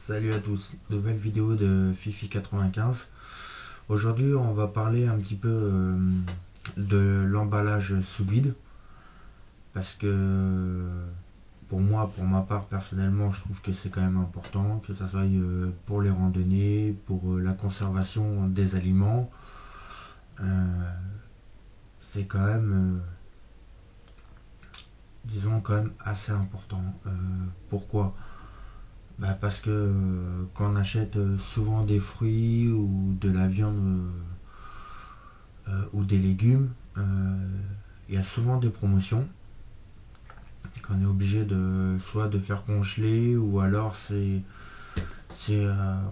Salut à tous, nouvelle vidéo de Fifi95. Aujourd'hui on va parler un petit peu de l'emballage sous vide, parce que pour moi, pour ma part personnellement, je trouve que c'est quand même important, que ça soit pour les randonnées, pour la conservation des aliments. C'est quand même, disons quand même assez important. Pourquoi? Parce que quand on achète souvent des fruits ou de la viande ou des légumes, il y a souvent des promotions qu'on est obligé de soit de faire congeler, ou alors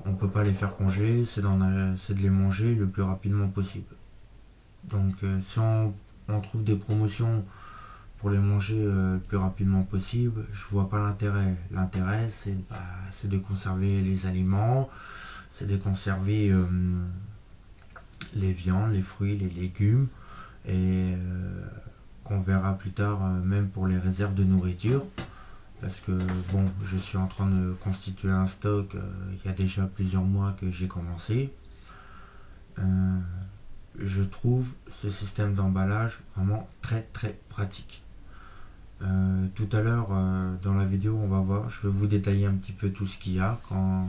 on peut pas les faire congeler, c'est de les manger le plus rapidement possible. Donc si on trouve des promotions pour les manger le plus rapidement possible, je vois pas l'intérêt. L'intérêt c'est de conserver les aliments, c'est de conserver les viandes, les fruits, les légumes, et qu'on verra plus tard, même pour les réserves de nourriture, parce que bon, je suis en train de constituer un stock. Il y a déjà plusieurs mois que j'ai commencé. Je trouve ce système d'emballage vraiment très très pratique. Tout à l'heure dans la vidéo, on va voir, je vais vous détailler un petit peu tout ce qu'il y a quand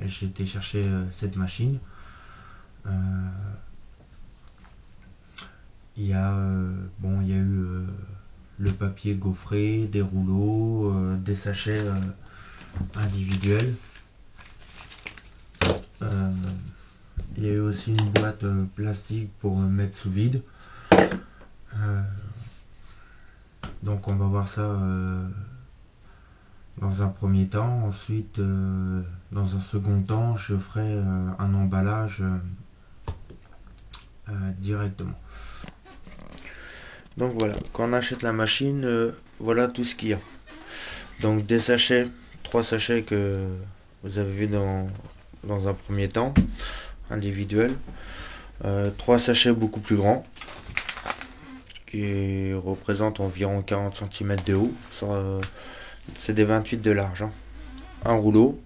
j'ai été chercher cette machine. Il y a bon, il y a eu le papier gaufré, des rouleaux, des sachets individuels. Il y a eu aussi une boîte plastique pour mettre sous vide. Donc on va voir ça dans un premier temps. Ensuite, dans un second temps, je ferai un emballage directement. Donc voilà, quand on achète la machine, voilà tout ce qu'il y a. Donc des sachets, 3 sachets que vous avez vu dans un premier temps, individuels. 3 sachets beaucoup plus grands, qui représentent environ 40 cm de haut. C'est des 28 de large. Un rouleau.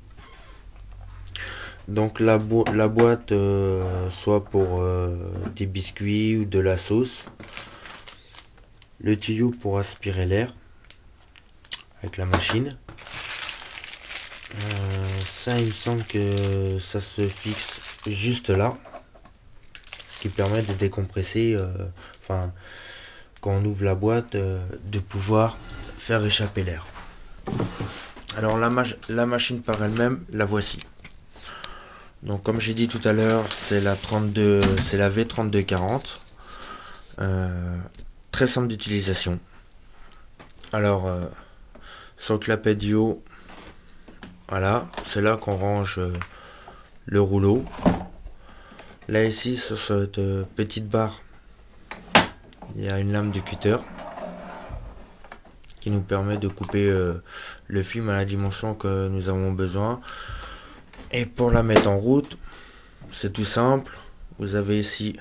Donc la boîte, soit pour des biscuits ou de la sauce. Le tuyau pour aspirer l'air avec la machine. Ça, il me semble que ça se fixe juste là, ce qui permet de décompresser, enfin quand on ouvre la boîte, de pouvoir faire échapper l'air. Alors la machine par elle-même, la voici. Donc comme j'ai dit tout à l'heure, c'est la V3240. Très simple d'utilisation. Alors sur le clapet du haut, voilà, c'est là qu'on range le rouleau. Là ici, sur cette petite barre, il y a une lame de cutter qui nous permet de couper le film à la dimension que nous avons besoin. Et pour la mettre en route, c'est tout simple. Vous avez ici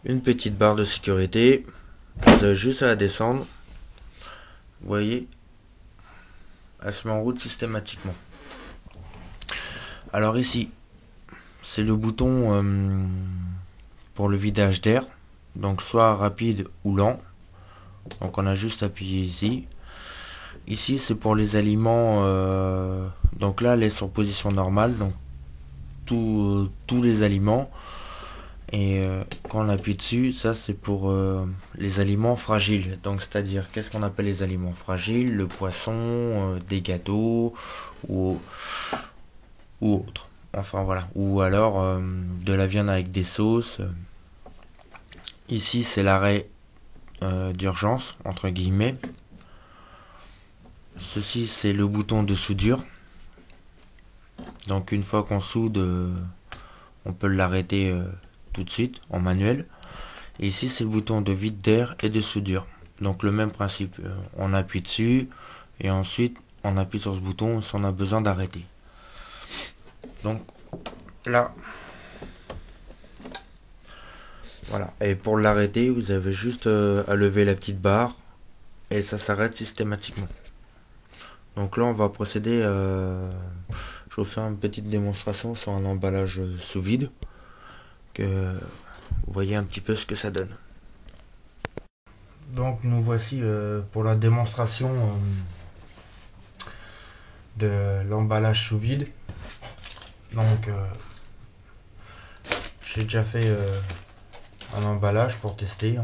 une petite barre de sécurité. Vous avez juste à la descendre. Vous voyez, elle se met en route systématiquement. Alors ici, c'est le bouton pour le vidage d'air. Donc soit rapide ou lent. Donc on a juste appuyé ici. Ici c'est pour les aliments. Donc là elle est sur position normale. Donc tous les aliments. Et quand on appuie dessus, ça c'est pour les aliments fragiles. Donc c'est-à-dire, qu'est-ce qu'on appelle les aliments fragiles? Le poisson, des gâteaux ou autre. Enfin voilà. Ou alors de la viande avec des sauces. Ici c'est l'arrêt d'urgence entre guillemets. Ceci c'est le bouton de soudure. Donc une fois qu'on soude, on peut l'arrêter tout de suite en manuel. Et ici c'est le bouton de vide d'air et de soudure. Donc le même principe, on appuie dessus et ensuite on appuie sur ce bouton si on a besoin d'arrêter. Donc là Voilà. Et pour l'arrêter, vous avez juste à lever la petite barre et ça s'arrête systématiquement. Donc là, on va procéder. Je vous fais une petite démonstration sur un emballage sous vide, que vous voyez un petit peu ce que ça donne. Donc nous voici pour la démonstration de l'emballage sous vide. Donc j'ai déjà fait un emballage pour tester.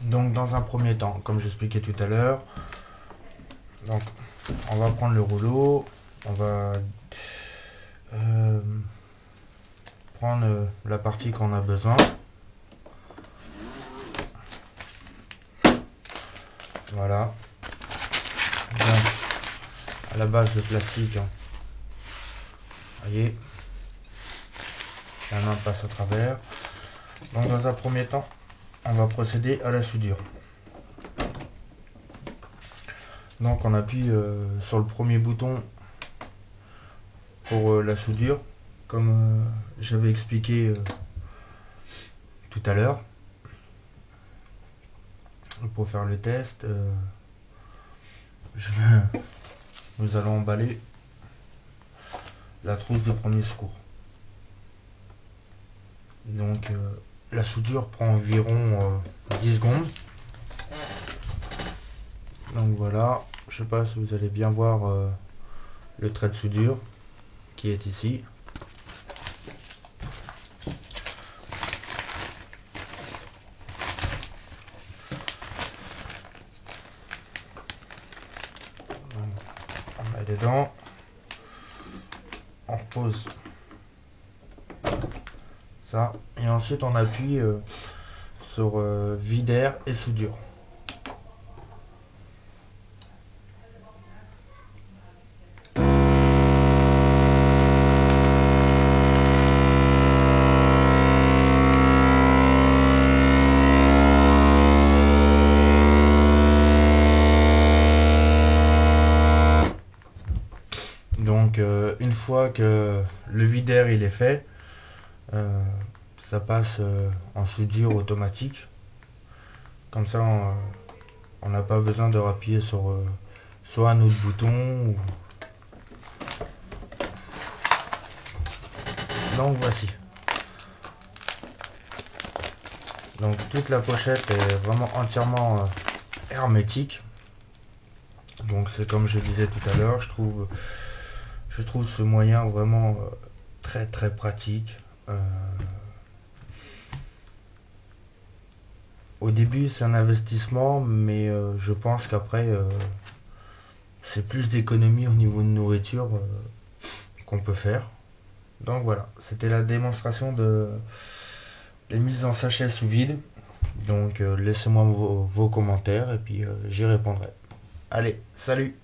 Donc dans un premier temps, comme j'expliquais tout à l'heure, donc on va prendre le rouleau, on va prendre la partie qu'on a besoin. Voilà. Donc, à la base de plastique, voyez, la main passe à travers. Donc dans un premier temps, on va procéder à la soudure. Donc on appuie sur le premier bouton pour la soudure, comme j'avais expliqué tout à l'heure. Pour faire le test, nous allons emballer la trousse de premier secours. Donc la soudure prend environ 10 secondes. Donc voilà, je sais pas si vous allez bien voir le trait de soudure qui est ici. On met dedans, on repose ça et ensuite on appuie sur vide air et soudure. Donc une fois que le vide air il est fait, ça passe en soudure automatique. Comme ça on n'a pas besoin de appuyer sur soit un autre bouton ou... Donc voici. Donc toute la pochette est vraiment entièrement hermétique. Donc c'est comme je disais tout à l'heure, je trouve ce moyen vraiment très très pratique. Au début c'est un investissement, mais je pense qu'après c'est plus d'économie au niveau de nourriture qu'on peut faire. Donc voilà, c'était la démonstration de les mises en sachet sous vide. Donc laissez-moi vos commentaires et puis j'y répondrai. Allez, salut!